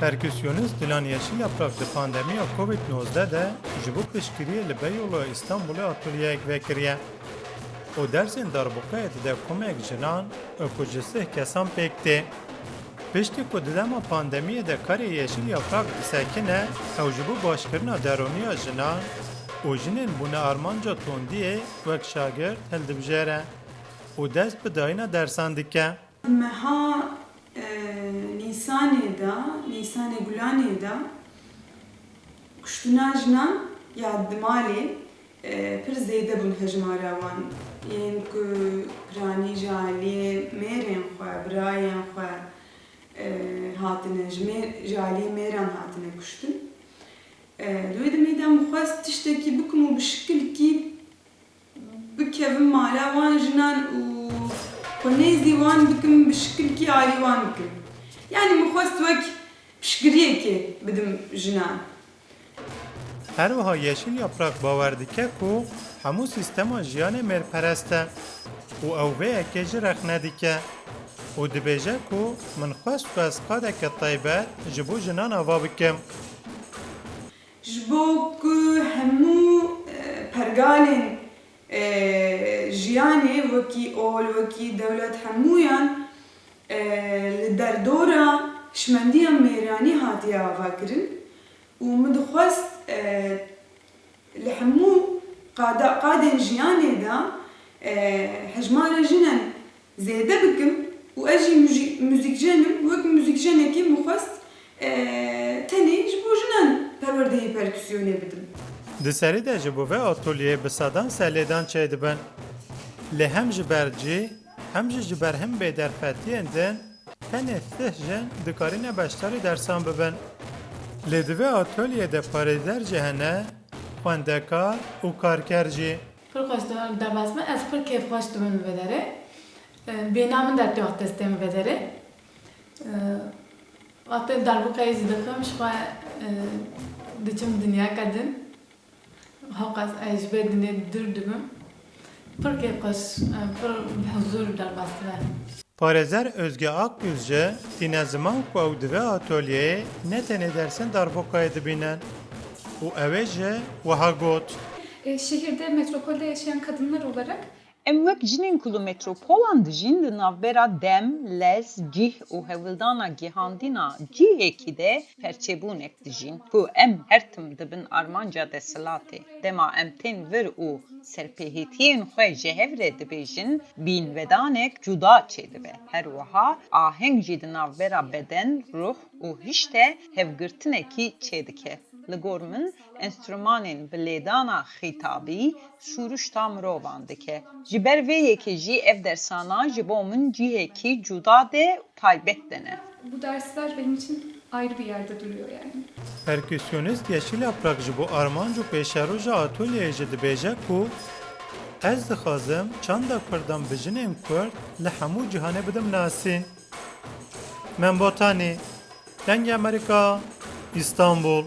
Perküsyonist Dilan Yeşil Yaprak di pandemiya Covid-19 de ji bo piştgiriyê li Beyoğlu İstanbulê atölyeyek vekiriye. û dersên darbûkayê dide komek jinan û ku ji sih kesan pêk tê. Piştî ku di dema pandemiyê de karê Yeşil Yaprak disekine, ew ji bo başkirina deroniya jinan û jinên bûne armanca tondiyê wek şagird hildibijêre û dest bi dayîna dersan dike. Meha Nisanê Gulanê da kuştina jinan ya dimalê pir zêde bûn hejmara wan. Yên ku piranî ji aliyê mêrên xwe, birayên xwe hatine ji aliyê mêran hatine kuştin. Li wê demê de min xwest tiştekî bikim û bi şikilkî bikevim mala wan jinan û konêzî wan bikim bi şikilkî alî wan bikim. Yani min xwest wek piştgiriyekê bidim jinan. Her wiha Yeşil Yaprak bawer dike ku hemû sîstema jiyanê mêrperest e û ew vê yekê jî rexne dike û dibêje ku min xwest ku ez qadeke taybet ji bo jinan ava bikim. Ji bo ku hemû pergalên jiyanê wekî ol, wekî dewlet hemûyan li derdora şimendiya mêranî hatiye avakirin û min dixwest li hemû qadên jiyanê de hejmara jinan zêde bikim û ez jî müzîkjenim wek müzîkjenekî min xwest tenê ji bo jinan perwerdeyê perküsyonê bidim. Di serî de ji bo vê atölyeyê bi sedan selêdan çêdibin. Lê hem ji ber cî hem jî ji ber hin bêderfetiyên din tenê sih jin dikarîne beşdarî dersan bibin. Lê di vê atölyê de parêzer jî hene, xwendekar û karker jî. Pir xweş derbas me, ez pir kêfxweş dibim vê derê. Bêhna min dertê wax destê min vê derê. Wextê darbûkayê jî dikim ji xwe diçim dinyaka din. Heqas ez ji vê dinê dur dibim. Pir kêfxweş, pir huzûr derbas dibe. Parêzer Özge Akgüz jî tîne ziman ku ew di vê atölyeyê ne tenê dersên darbûkayê dibînin û ew ê jî wiha got. Şehirde, metropolde yaşayan kadınlar olarak Em wek jinên ku li metropolan dijîn li navbera dem, lez, cih û hewildana gihandîna cihekî de perçebûnek dijîn ku em her tim dibin armanca desthilatê. Dema em tên vir û serpêhîtiyên xwe ji hev re dibêjin, bînvedanek cuda çêdibe. Her wiha aheng jî di navbera beden, ruh û hişte hevgirtinekî çêdike. Li gor min enstrümanên bi lêdana xîtabî şûruşta mirovan dike. Ji ber vê yekê jî ev dersana ji bo min cihekî cuda de taybet de ne. bu dersler benim için ayrı bir yerde duruyor yani. Perküsyonist Yeşil Yaprak ji bo armanc û pêşeroja atölyeyê jî dibêje ku ez dixwazim çanda Kurdan bi jinên Kurd li hemû cîhanê bidim nasîn. Me botanî, dengê Amerîka, İstanbul.